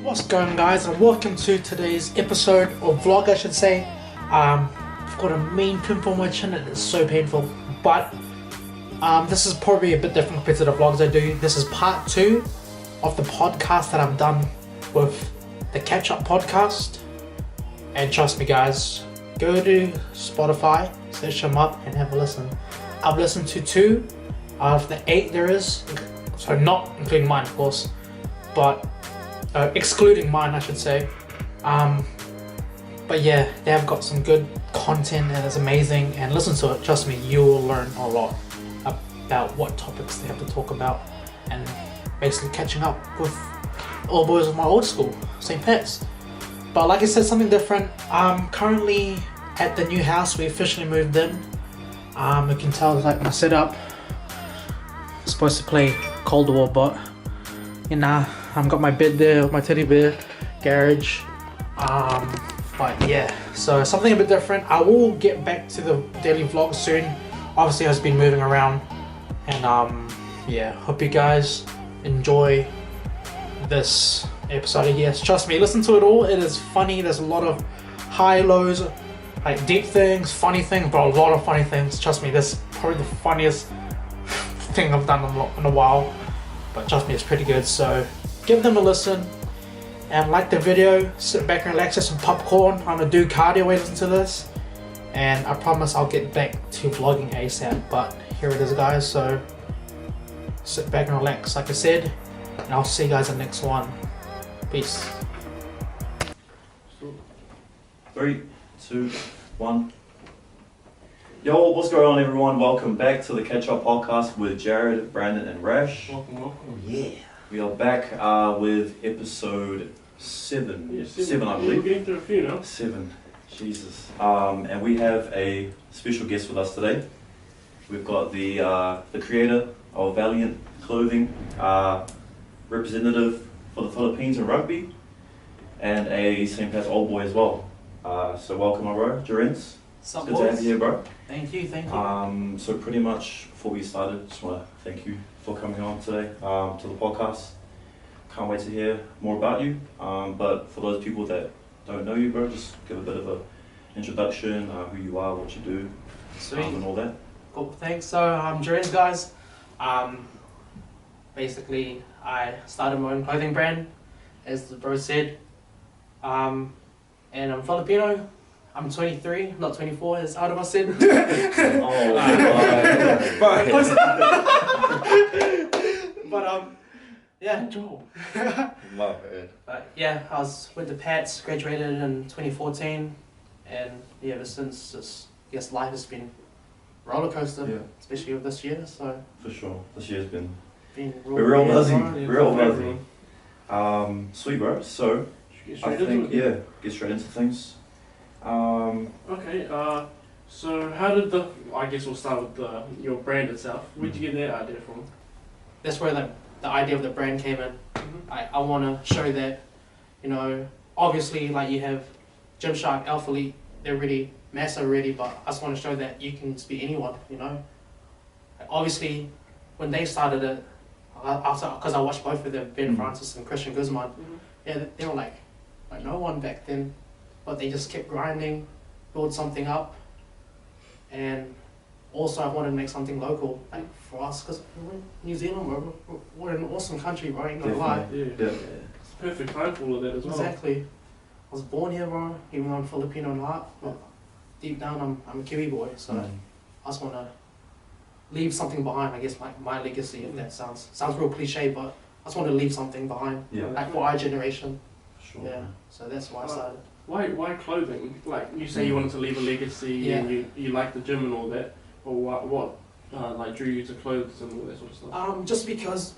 What's going on, guys, and welcome to today's episode or vlog, I should say. I've got a mean pimple on my chin and it's so painful, but this is probably a bit different compared to the vlogs I do. This is part 2 of the podcast that I've done with the Catch Up podcast, and trust me guys, go to Spotify, search them up and have a listen. I've listened to 2 out of the 8 there is, so not including mine of course, but excluding mine I should say. But yeah, they have got some good content and it's amazing, and listen to it, trust me, you will learn a lot about what topics they have to talk about, and basically catching up with all boys of my old school, St. Pat's. But like I said, something different. I'm currently at the new house. We officially moved in. You can tell like my setup. I'm supposed to play Cold War, but you know, I've got my bed there, my teddy bear, garage. But yeah, so something a bit different. I will get back to the daily vlog soon. Obviously, I've been moving around, and yeah, hope you guys enjoy this episode. Yes, trust me, listen to it all. It is funny. There's a lot of high lows, like deep things, funny things, but a lot of funny things. Trust me, this is probably the funniest thing I've done in a while. But trust me, it's pretty good. So give them a listen and like the video. Sit back and relax, have some popcorn. I'm gonna do cardio while I listen to this, and I promise I'll get back to vlogging ASAP. But here it is, guys. So sit back and relax, like I said, and I'll see you guys in the next one. Peace. 3, 2, 1. Yo, what's going on, everyone? Welcome back to the Catch Up podcast with Jared, Brandon, and Rash. Welcome. Oh, yeah. We are back with episode 7. Yeah, 7, I believe. We're getting through a few now. 7. Jesus. And we have a special guest with us today. We've got the creator of Valiant Clothing, representative for the Philippines in rugby, and a St. Pat's old boy as well. So welcome, my bro, Jorenz. It's good to have you here, bro. Thank you. So pretty much before we started, just want to thank you for coming on today to the podcast. Can't wait to hear more about you. But for those people that don't know you, bro, just give a bit of an introduction, who you are, what you do, and all that. Cool, thanks. So I'm Jorenz, guys. Basically, I started my own clothing brand, as the bro said. And I'm Filipino. I'm 23, not 24, as Adam said. But yeah. Love it. But yeah, went to Pats, graduated in 2014, and yeah, ever since, just I guess life has been roller coaster, Yeah. especially with this year. So For sure. This year's been real busy. hard. Real busy. Sweet, bro. So I think get straight into things. Okay, so how did I guess we'll start with your brand itself. Where'd you get that idea from? That's where the idea of the brand came in. I want to show that, you know, obviously like you have Gymshark, Alpha Elite, they're really massive already, but I just want to show that you can just be anyone, you know. Like, obviously, when they started it, because I watched both of them, Ben Francis and Christian Guzman, yeah, they were like no one back then, but they just kept grinding, build something up, and also I wanted to make something local, like for us, because we're in New Zealand, we're an awesome country, bro, ain't gonna lie. Yeah. It's perfect time for all of that as well. Exactly. I was born here, bro, even though I'm Filipino in heart, but deep down I'm a Kiwi boy, so I just want to leave something behind, I guess, my legacy, if that sounds real cliche, but I just want to leave something behind, like for our generation. Sure. Yeah, so that's why I started. Why clothing? Like you say you wanted to leave a legacy and you like the gym and all that, but what like drew you to clothes and all that sort of stuff? Just because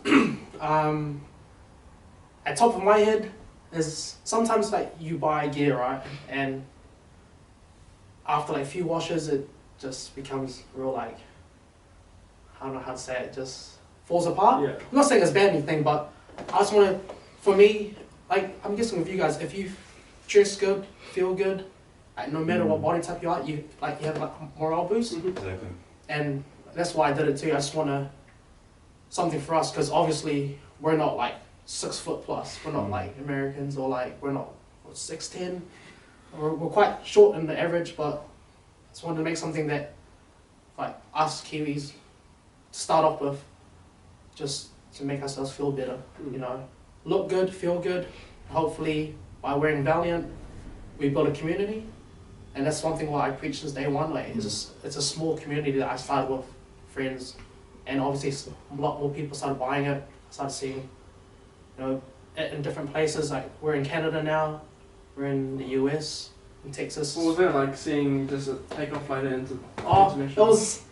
at top of my head is sometimes like you buy gear, right, and after like a few washes it just becomes real, like, I don't know how to say it, just falls apart. Yeah. I'm not saying it's bad or anything, but I just want to, for me, like I'm guessing with you guys, if you dress good, feel good, like no matter what body type you are, you have like morale boost. Exactly. And that's why I did it too. I just want to something for us, because obviously we're not like 6 foot plus. We're not Mm. like Americans, or like we're not 6'10". We're quite short in the average, but just wanted to make something that like us Kiwis start off with, just to make ourselves feel better. You know, look good, feel good. Hopefully, by wearing Valiant, we build a community, and that's one thing what I preach since day one. Like, it's a small community that I started with friends, and obviously a lot more people started buying it. I started seeing, you know, it in different places. Like, we're in Canada now, we're in the US, in Texas. What was that like, seeing just a take off like that into Oh, international? it was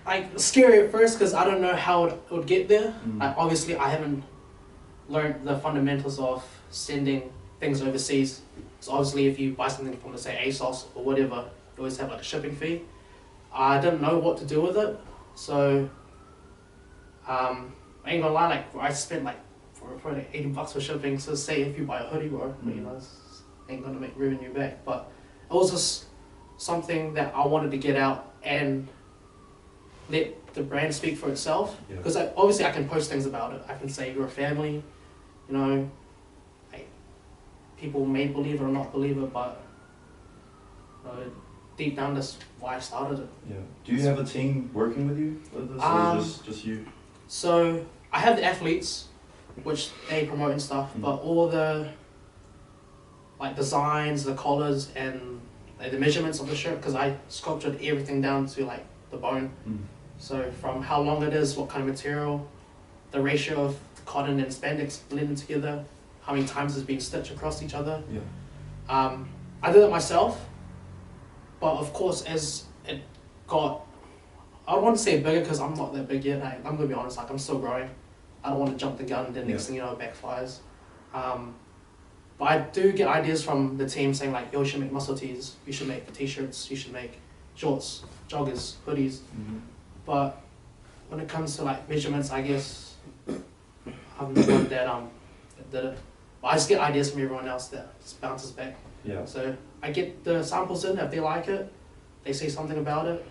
like scary at first because I don't know how it would get there. Mm. Like, obviously, I haven't learned the fundamentals of sending things overseas. So obviously, if you buy something from, let's say, ASOS or whatever, you always have like a shipping fee. I didn't know what to do with it, so I ain't gonna lie. Like, I spent like probably like $80 for shipping. So say if you buy a hoodie, bro, you know, it's ain't gonna make revenue back. But it was just something that I wanted to get out and let the brand speak for itself. Yeah. Because obviously I can post things about it. I can say you're a family, you know. Like, people may believe it or not believe it, but deep down that's why I started it. Yeah. Do you have a team working with you with this, or just you? So I have the athletes, which they promote and stuff, but all the like designs, the collars, and like, the measurements of the shirt, because I sculptured everything down to like the bone. So from how long it is, what kind of material, the ratio of cotton and spandex blended together, how many times it's been stitched across each other. Yeah. I did it myself, but of course as it got, I don't want to say bigger because I'm not that big yet. I'm gonna be honest, like I'm still growing. I don't want to jump the gun, then next thing you know it backfires. But I do get ideas from the team saying like, yo, you should make muscle tees, you should make t-shirts, you should make shorts, joggers, hoodies. But when it comes to like measurements, I guess I'm the one that did it. But I just get ideas from everyone else that just bounces back. Yeah. So I get the samples in, if they like it, they say something about it.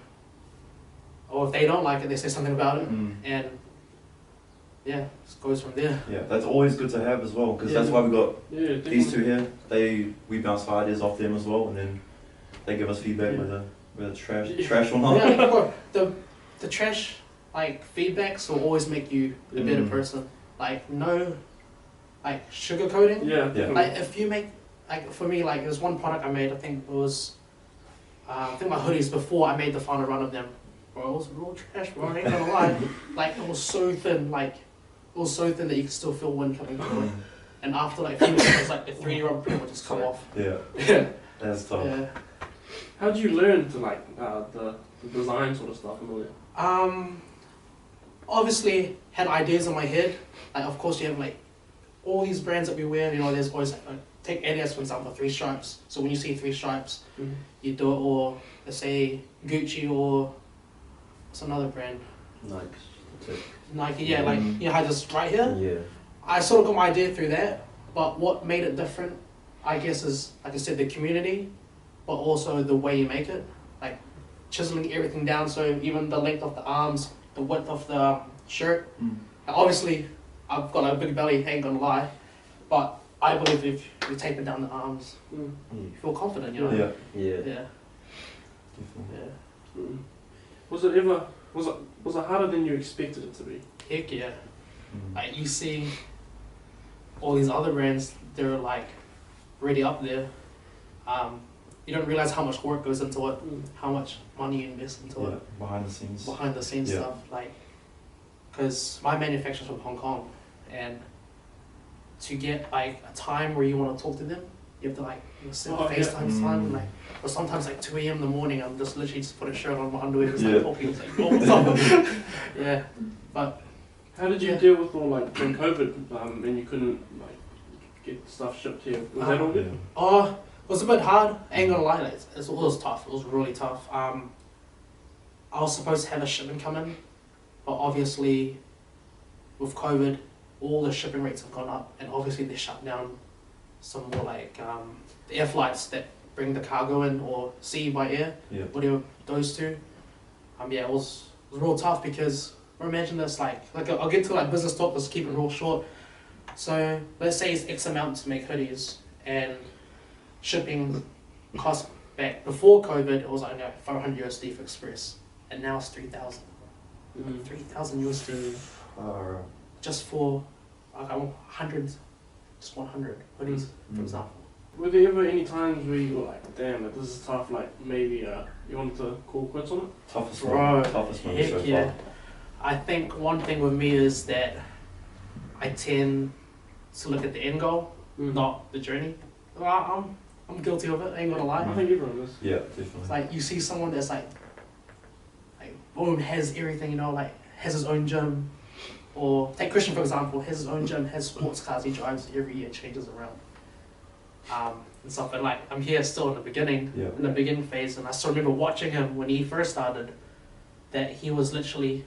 Or if they don't like it, they say something about it. And yeah, it just goes from there. Yeah, that's always good to have as well, because that's why we got these two here. We bounce ideas off them as well, and then they give us feedback whether it's trash or not. Yeah, like, the trash like feedbacks will always make you a better person. Like no, like sugarcoating. Yeah. Like if you make, like for me, like there's one product I made. I think it was, I think my hoodies before I made the final run of them. Bro, it was real trash, bro. I ain't gonna lie. Like it was so thin, like it was so thin that you could still feel wind coming through it. And after like a few minutes, like the 3D rubber print would just come off. Yeah. Yeah. That's tough. Yeah. How did you learn to like the design sort of stuff and all that? Obviously had ideas in my head. Like of course you have like all these brands that we wear. You know, there's always like, take Adidas for example, 3 stripes. So when you see 3 stripes, you do it. Or let's say Gucci or what's another brand? Nike. That's it. Nike. Yeah, like you know how this right here. Yeah. I sort of got my idea through that. But what made it different, I guess, is like I said, the community, but also the way you make it. Like chiseling everything down. So even the length of the arms, the width of the shirt. Obviously, I've got a big belly, ain't gonna lie, but I believe if you taper down the arms, you feel confident, you know? Yeah. Yeah. Definitely. Yeah. Was it harder than you expected it to be? Heck yeah. Like you see all these other brands, they're like already up there. You don't realize how much work goes into it, how much money you invest into it. Behind the scenes stuff, like, because my manufacturer's from Hong Kong, and to get like a time where you want to talk to them, you have to like set FaceTime time, like, or sometimes like 2 a.m. in the morning, I'm just literally just put a shirt on my underwear and start talking. It's like, oh, what's up? Yeah, but how did you deal with all like when COVID and you couldn't like get stuff shipped here? Was that all good? It was a bit hard, I ain't gonna lie, like, it was tough, it was really tough. I was supposed to have a shipment come in, but obviously with COVID, all the shipping rates have gone up, and obviously they shut down some more like the air flights that bring the cargo in, or sea by air, whatever those two. It was real tough because, imagine this, like I'll get to like business talk, let's keep it real short. So let's say it's X amount to make hoodies, and shipping cost back before COVID it was like 500 USD for express, and now it's 3,000. 3,000 USD just for like 100, just 100 hoodies, for example. Were there ever any times where you were like, damn, this is tough, like maybe you wanted to call quits on it? Toughest Bro, one so heck yeah. I think one thing with me is that I tend to look at the end goal, not the journey. Well, I'm guilty of it, I ain't gonna lie. I think everyone is. Yeah, definitely. It's like you see someone that's like boom, has everything, you know, like has his own gym. Or take Christian for example, has his own gym, has sports cars he drives every year, changes around. And stuff, and like I'm here still in the beginning, in the beginning phase, and I still remember watching him when he first started, that he was literally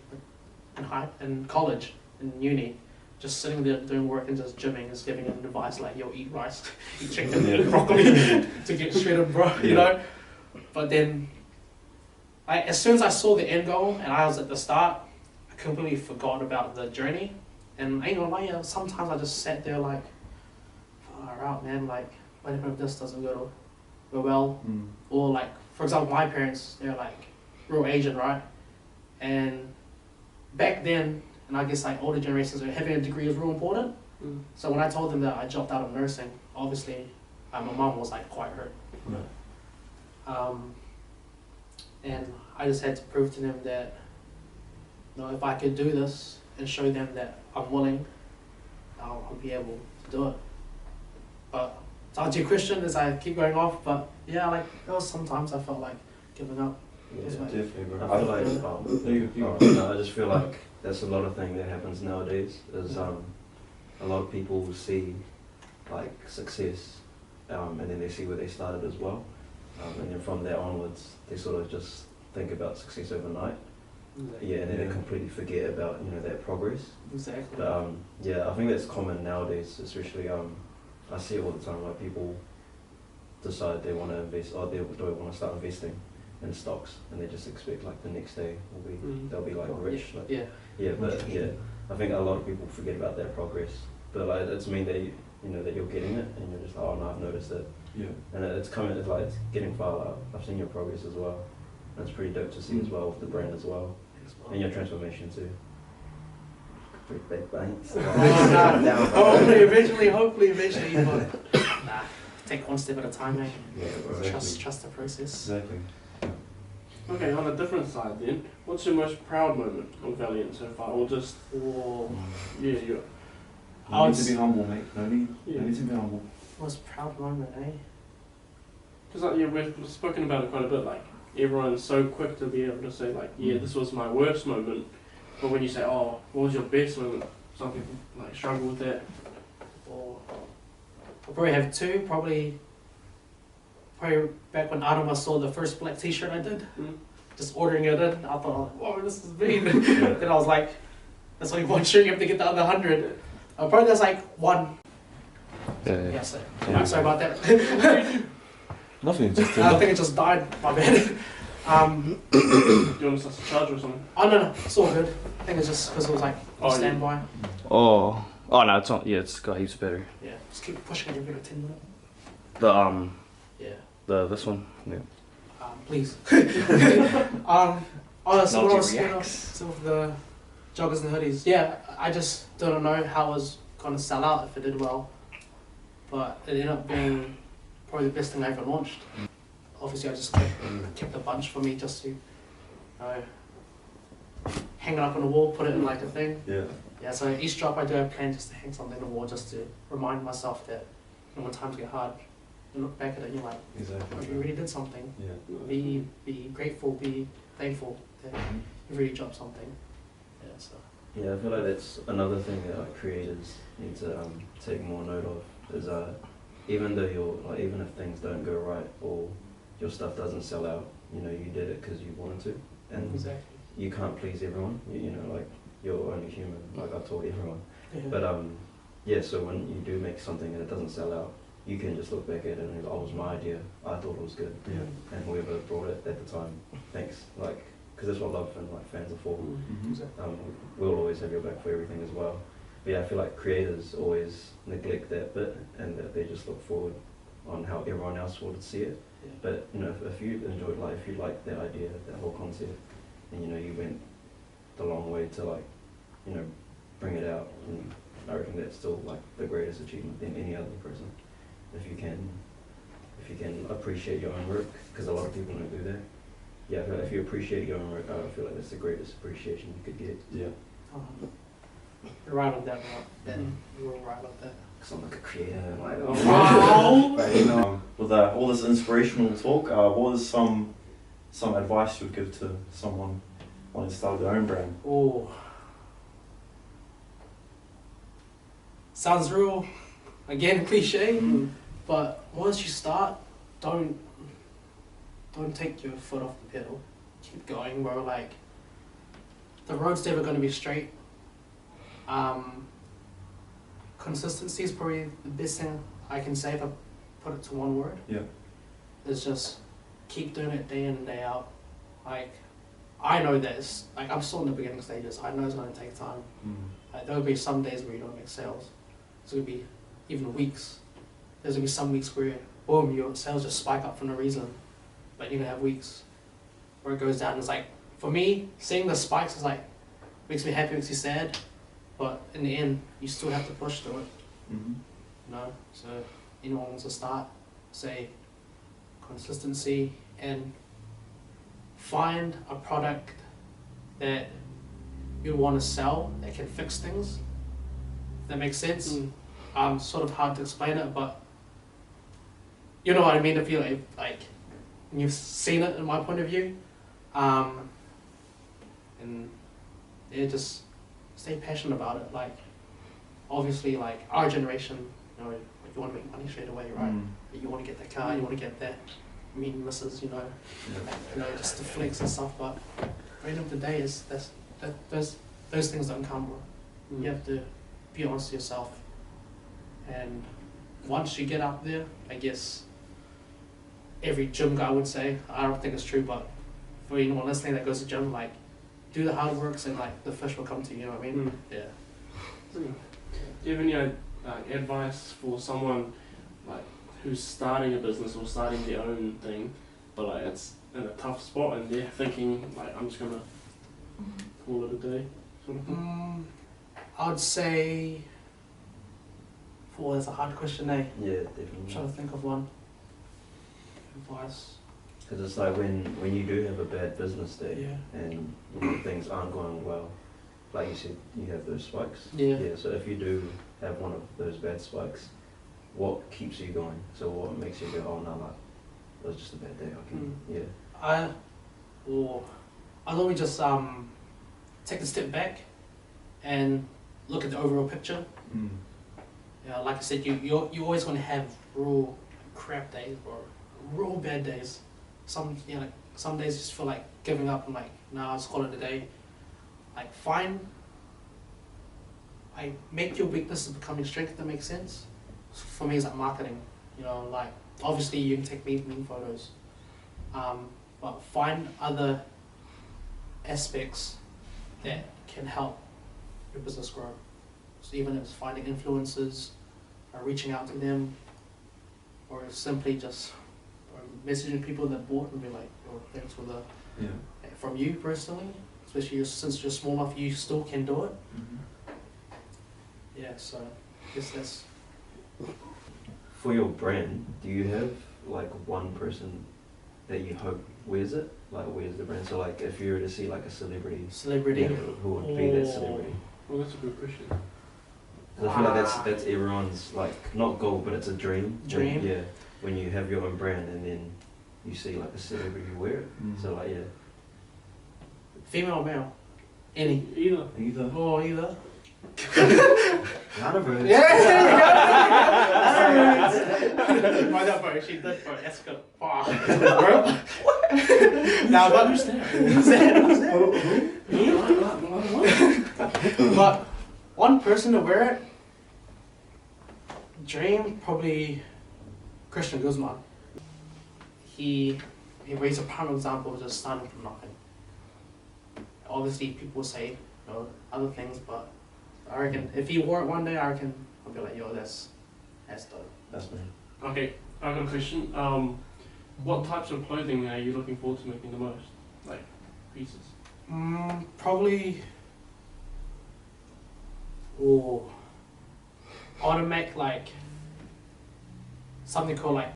in college, in uni, just sitting there doing work and just gymming, just giving him advice like, yo, eat rice, eat chicken, eat broccoli to get shredded, bro, you know? But then, like, as soon as I saw the end goal and I was at the start, I completely forgot about the journey. And I ain't gonna lie, sometimes I just sat there like, far out, man, like, what if this doesn't go well? Or like, for example, my parents, they're like real Asian, right? And back then, and I guess like older generations, having a degree is real important. So when I told them that I dropped out of nursing, obviously my mom was like quite hurt. And I just had to prove to them that, you know, if I could do this and show them that I'm willing, I'll be able to do it. But to answer your question as I keep going off, but yeah, like there was sometimes I felt like giving up. Yeah, like, definitely, bro. I feel like, I just feel like that's a lot of thing that happens nowadays. Is a lot of people see like success, and then they see where they started as well, and then from there onwards, they sort of just think about success overnight. Yeah, and then they completely forget about that progress. Exactly. But yeah, I think that's common nowadays, especially I see it all the time. Like people decide they want to invest, or they want to start investing in stocks, and they just expect like the next day they'll be like rich. Yeah. I think a lot of people forget about that progress. But like it's mean that that you're getting it, and you're just like, oh no, I've noticed it. Yeah. And it's coming. It's like it's getting far. I've seen your progress as well. And it's pretty dope to see as well with the brand as well, and your transformation too. Pretty big banks. Hopefully eventually, but nah, take one step at a time, mate. Yeah, exactly. Trust the process. Exactly. Okay, on a different side then, what's your most proud moment of Valiant so far? Or just, yeah, you No need to be humble, mate. No need to be humble. Most proud moment, eh? Because like, we've spoken about it quite a bit, like, everyone's so quick to be able to say like, yeah, this was my worst moment. But when you say, oh, what was your best moment? Some people like struggle with that. Or I'll probably have two. Probably back when Adama saw the first black T-shirt I did, just ordering it in. I thought, whoa, this is mean. Then I was like, that's only one shirt. You have to get the other 100. Probably that's like one. Yeah. Sorry about that. Nothing. Just I think it just died. My bad. Do you want us to charge or something? Oh no, it's all good. I think it's just because it was like standby. Oh no, it's not. Yeah, it's got heaps better. Yeah, just keep pushing it. Give it 10 minutes. This one. Yeah. Please. So what else with the joggers and hoodies? Yeah, I just don't know how it was gonna sell out if it did well, but it ended up being probably the best thing I ever launched. Obviously, I just kept a bunch for me just to hang it up on the wall, put it in like a thing. Yeah, so each drop I do, I plan just to hang something on the wall just to remind myself that when times get hard, you look back at it and you're like, oh, you really did something. Be grateful, be thankful that you really dropped something. Yeah, so. Yeah, I feel like that's another thing that like creators need to take more note of is even though even if things don't go right or your stuff doesn't sell out, you did it because you wanted to, and you can't please everyone. Like you're only human. Like I've told everyone. But so when you do make something and it doesn't sell out, you can just look back at it and go, oh, it was my idea. I thought it was good. And whoever brought it at the time, thanks. Like, because that's what love and like fans are for. We'll always have your back for everything as well. But yeah, I feel like creators always neglect that bit, and that they just look forward on how everyone else would see it. Yeah. But you know, if you enjoyed, like, if you liked that idea, that whole concept, and you know, you went the long way to, like, you know, bring it out, and I reckon that's still like the greatest achievement than any other person. If you can appreciate your own work, because a lot of people don't do that. Yeah, I feel like if you appreciate your own work, I feel like that's the greatest appreciation you could get. Yeah. You're right on that, Rob. Ben, you were right on that. Because I'm like a creator, like, Wow. But, you know, with all this inspirational talk, what is some advice you would give to someone wanting to start their own brand? Oh. Sounds real, again, cliche, but once you start, don't take your foot off the pedal. Keep going, bro. Like, the road's never going to be straight. Consistency is probably the best thing I can say if I put it to one word. Yeah. It's just keep doing it day in and day out. Like, I know this. Like, I'm still in the beginning stages. I know it's going to take time. Like, there'll be some days where you don't make sales. It's going to be even weeks. There's going to be some weeks where, boom, your sales just spike up for no reason. But you're going to have weeks where it goes down. It's like, for me, seeing the spikes is like, makes me happy, makes me sad. But in the end, you still have to push through it. Mm-hmm. You know? So, anyone wants to start, say, consistency, and find a product that you want to sell that can fix things. If that makes sense. Sort of hard to explain it, but you know what I mean. If you like, you've seen it in my point of view, and yeah, just stay passionate about it. Like, obviously, like our generation, you know, you want to make money straight away, right? You want to get that car, you want to get that meeting misses, you know, just the flex and stuff. But at the end of the day, those things don't come, bro. You have to be honest with yourself. And once you get up there, I guess every gym guy would say, I don't think it's true, but for anyone listening that goes to gym, like, do the hard works and like the fish will come to you, you know what I mean? Yeah. Do you have any advice for someone like who's starting a business or starting their own thing, but like it's in a tough spot and they're thinking like, I'm just gonna call it a day, sort of thing? I would say, that's a hard question, eh? Yeah, I'm definitely. trying to think of one. Advice. Because it's like when you do have a bad business day, Yeah. and you know, things aren't going well, like you said, you have those spikes. Yeah. So if you do have one of those bad spikes, what keeps you going? So what makes you go, oh no, like, it was just a bad day. I can, yeah. I normally just take a step back and look at the overall picture. Yeah, like I said, you're always going to have real crap days or real bad days. Some days you just feel like giving up and like, nah, I'll just call it a day. Like, make your weaknesses become your strength, if that makes sense. For me, it's like marketing. You know, like, obviously you can take mean photos, but find other aspects that can help your business grow. So even if it's finding influencers, or reaching out to them, or simply just messaging people that bought and be like, oh, thanks for the, from you personally, especially since you're small enough, you still can do it. Yeah, so I guess that's... For your brand, do you have like one person that you hope wears it? Like, wears the brand? So like, if you were to see like a celebrity, yeah, who would be that celebrity? Well, that's a good question. 'Cause I feel like that's everyone's, like, not goal, but it's a dream. Dream? Yeah, when you have your own brand and then you see like a celebrity wear it. So like, yeah. Female or male? Any? Either. Oh, either. None of it. Why not, bro? She did, bro. That's good. Bro. Now, but who's that? But one person to wear it, dream, probably Christian Guzman. He raised a prime example of just starting from nothing. Obviously, people say, you know, other things, but I reckon if he wore it one day, I reckon I'll be like, yo, that's dope. That's me. Okay, I got a question. What types of clothing are you looking forward to making the most? Like pieces? Probably. Oh, I want to make like something called like.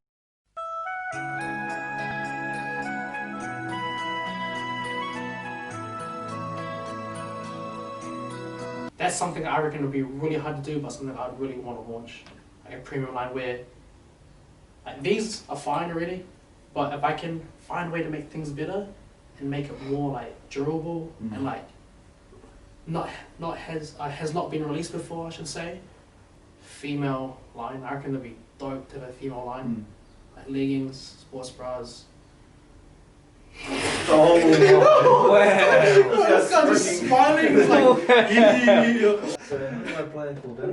That's something I reckon would be really hard to do, but something I'd really want to launch. Like a premium line where, like these are fine already, but if I can find a way to make things better and make it more like durable and like has not been released before, I should say. Female line, I reckon it'd be dope to have a female line, like leggings, sports bras. Oh, This guy's just smiling. He's like, So how do I play for them?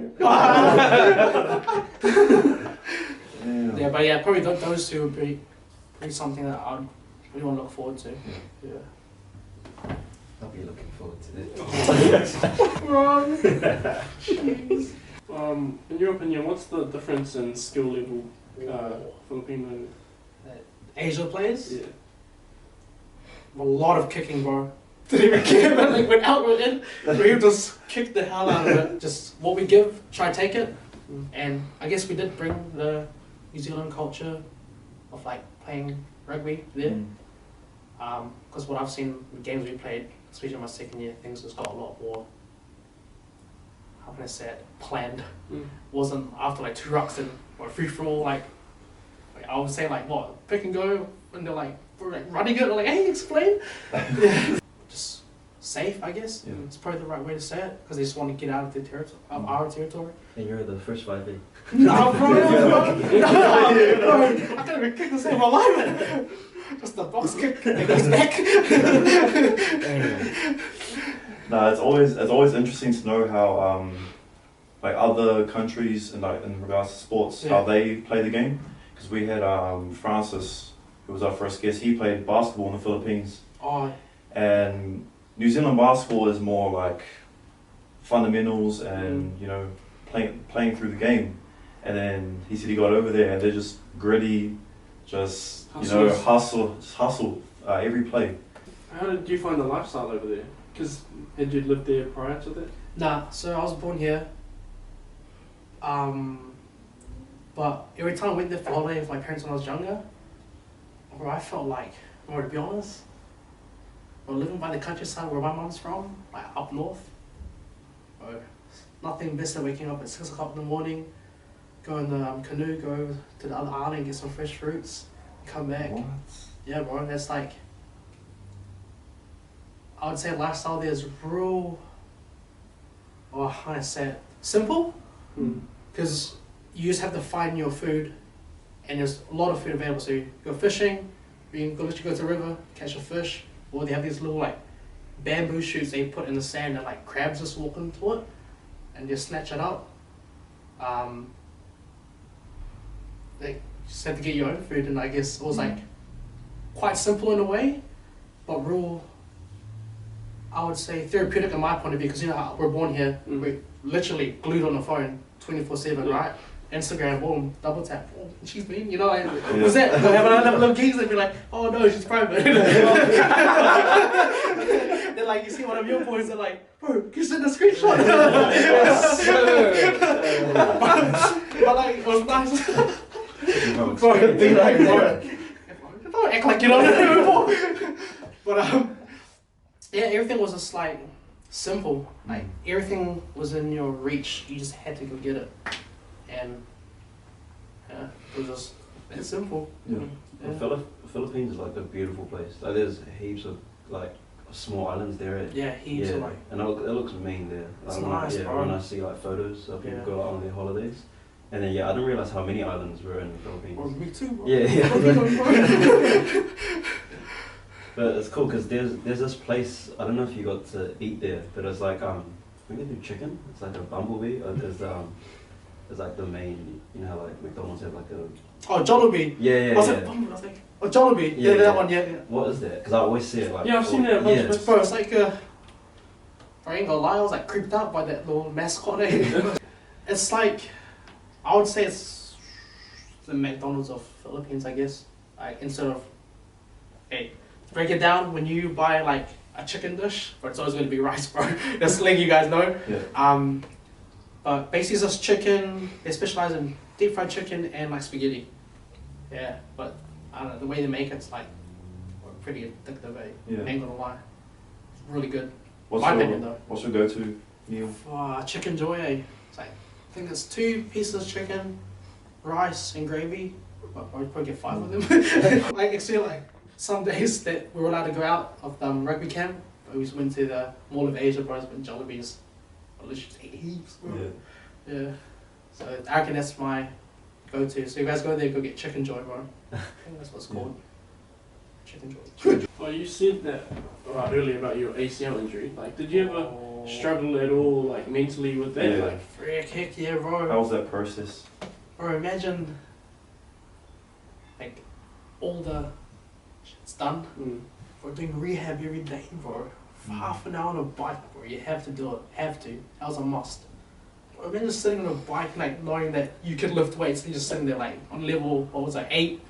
yeah, but yeah, probably those two would be something that I'd really want to look forward to. Yeah. I'll be looking forward to it. Wrong. Jeez. In your opinion, what's the difference in skill level Filipino? Asia players? Yeah. A lot of kicking, bro. Didn't even care, but like went out, went in. We just kicked the hell out of it. Just what we give, try take it. And I guess we did bring the New Zealand culture of like playing rugby there. Because what I've seen in games we played, especially in my second year, things just got a lot more, how can I say it, planned. Wasn't after like 2 rucks and or free for all, like I would say like what, pick and go, and they're like, we're like running it, like, hey, explain. Yeah. Just safe, I guess. Yeah. It's probably the right way to say it, because they just want to get out of the territory, of our territory. And you're the first 5 in. No, bro, no, I can't even kick the same alignment. Just the box kick, and it goes back. No, it's always interesting to know how like other countries and like in regards to sports, how they play the game. Because we had Francis, who was our first guest. He played basketball in the Philippines. Oh. And New Zealand basketball is more like fundamentals and you know playing through the game. And then he said he got over there and they're just gritty, just hustle every play. How did you find the lifestyle over there? Because had you lived there prior to that? Nah, so I was born here. But every time I went there for holiday with my parents when I was younger, bro, I felt like, bro, to be honest, bro, living by the countryside where my mom's from, like up north, bro, nothing better than waking up at 6 o'clock in the morning, go in the canoe, go to the other island, get some fresh fruits, come back. What? Yeah, bro, that's like, I would say lifestyle there is real, how do I say it, simple, because you just have to find your food, and there's a lot of food available. So you go fishing, you can literally go to the river, catch a fish, or they have these little like bamboo shoots they put in the sand and like crabs just walk into it, and just snatch it up. They just have to get your own food, and I guess it was like quite simple in a way, but real, I would say therapeutic in my point of view, because you know how we're born here, we're literally glued on the phone 24/7, right? Instagram, boom, double tap, boom, she's mean, you know, like, what's that? They'll have another little gigs, they'll be like, oh no, she's private. Then like, you see one of your boys, they're like, bro, can you send a screenshot? But like, it was nice. Bro, be like, bro, don't act like you don't know before. But yeah, everything was just like simple. Like everything was in your reach. You just had to go get it, and yeah, it was just that simple. Yeah. The Philippines is like a beautiful place. Like there's heaps of like small islands there. Yeah, heaps of like. And it looks mean there. It's like, nice, bro. When I see like photos of people go out on their holidays, and then I didn't realize how many islands were in the Philippines. Well, me too, bro. Yeah. But it's cool because there's this place, I don't know if you got to eat there, but it's like we can do chicken. It's like a bumblebee. There's like the main, you know how like McDonald's have like a. Oh, Jollibee. Yeah. Was it Bumblebee? I was like, oh, Jollibee. Yeah, that one. Yeah. What is that? Because I always see it like. Yeah, I've seen that a bunch of Bro, it's like I ain't gonna lie, I was like creeped out by that little mascot. It's like, I would say it's the McDonald's of Philippines, I guess. Like instead of, hey, break it down, when you buy like a chicken dish, but it's always gonna be rice, bro. That's the thing you guys know. Yeah. But basically it's just chicken. They specialize in deep fried chicken and like spaghetti. Yeah, but I don't know, the way they make it's like pretty addictive, eh? Yeah. Ain't gonna lie. It's really good. What's My your opinion though. What's your go-to meal? Chicken joy, eh? It's like, I think it's 2 pieces of chicken, rice and gravy. But I'd probably get 5 of them. Like actually, like some days that we were allowed to go out of rugby camp, we just went to the Mall of Asia, bros, with Jollibees. I literally just ate heaps, bro. Yeah. Yeah. So I reckon that's my go-to. So you guys go there, go get chicken joy, bro. I think that's what it's called. Chicken joy. Well, you said that earlier about your ACL injury. Like, did you ever struggle at all, like mentally with that? Yeah. Like, Frick, heck yeah, bro. How was that process? Bro, imagine like all the shit's done. For doing rehab every day, bro. For half an hour on a bike, bro. You have to do it. Have to. That was a must. Bro, imagine sitting on a bike, like knowing that you could lift weights and you're just sitting there like on level, what was it, 8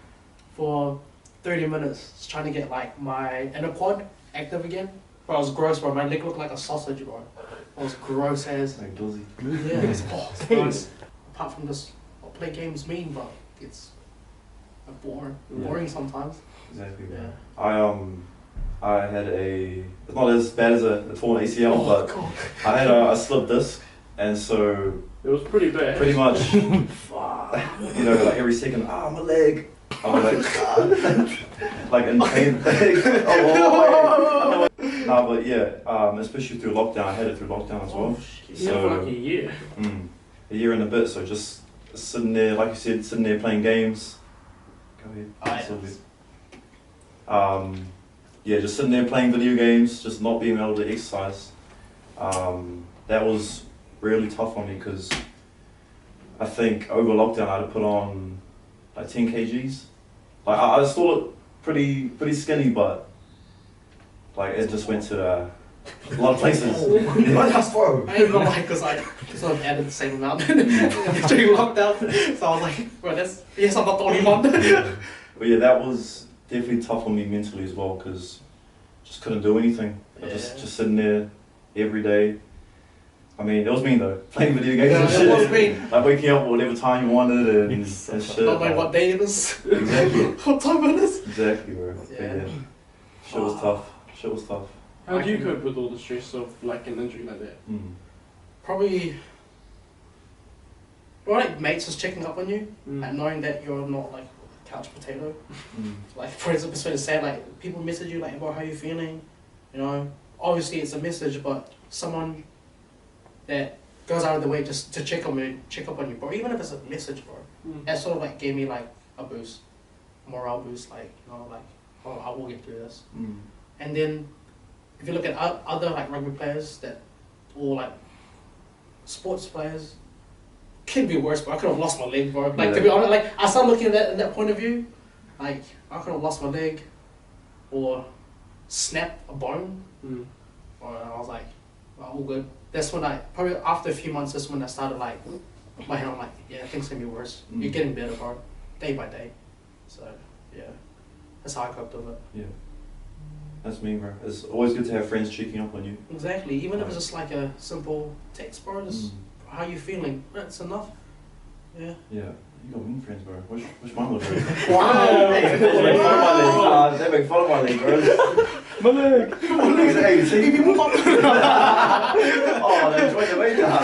for 30 minutes. Just trying to get like my inner quad active again. Bro, I was gross, bro. My leg looked like a sausage, bro. I was gross as. Like Dozzy. Yeah, it's gross. Apart from this, what play games mean, but it's boring. Yeah. Boring sometimes. Exactly. Yeah. I had it's not as bad as a torn ACL, but God. I had a slip disc, and so it was pretty bad. pretty much, you know, like every second, my leg. I was like, like in pain. No, but yeah, especially through lockdown, I had it through lockdown as well. Yeah, for like a year. A year and a bit, so just sitting there, like you said, sitting there playing games. Go ahead. It's all good. Yeah, just sitting there playing video games, just not being able to exercise. That was really tough on me because I think over lockdown I had to put on like 10 kgs. Like I still look pretty skinny, but like it just went to a lot of places. I ain't gonna lie, because I sort of added the same amount during lockdown. So I was like, bro, yes, I'm not the only one. But yeah, that was definitely tough on me mentally as well because just couldn't do anything. I just sitting there every day. I mean, it was mean though, playing video games and shit. It was mean. Like waking up whatever time you wanted and shit. Not knowing what day it is. Exactly. What time it is. Exactly, bro. Yeah. Shit was tough. Shit was tough. How do you cope with all the stress of like an injury like that? Probably, like mates just checking up on you and knowing that you're not like a couch potato. Like for instance, it's sad, like people message you like about how you feeling, you know. Obviously it's a message, but someone that goes out of the way just to check up on you, bro. Even if it's a message, bro. That sort of like gave me like a boost, morale boost, like, you know, like, oh, I will get through this. And then if you look at other like rugby players that, or like sports players, can be worse, but I could have lost my leg, bro. Like to be honest, like I started looking at that in that point of view, like I could have lost my leg, or snapped a bone, or I was like, well, all good. That's when probably after a few months, that's when I started like, my head, I'm like, yeah, things can be worse. You're getting better, bro, day by day. So yeah, that's how I coped with it. Yeah. That's me, bro. It's always good to have friends checking up on you. Exactly. Even if it's just like a simple text, bro, just how you feeling? That's enough. Yeah. Yeah. You got mean friends, bro. Which one was it? Wow. Hey, they make fun of my leg, bro. My leg! My leg's at 18. Oh, they enjoy your leg now.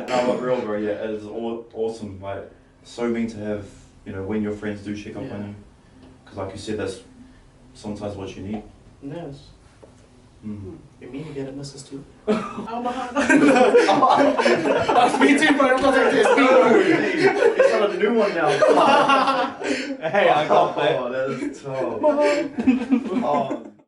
No, but real, bro. Yeah, it is awesome. Like, so mean to have, you know, when your friends do check up on you. Because like you said, that's sometimes what you need. Yes. You mean you get a missus too? Oh, Me too, bro. I'm not like this. It's not a new one now. Hey, I got that. Oh, that is tough. Oh.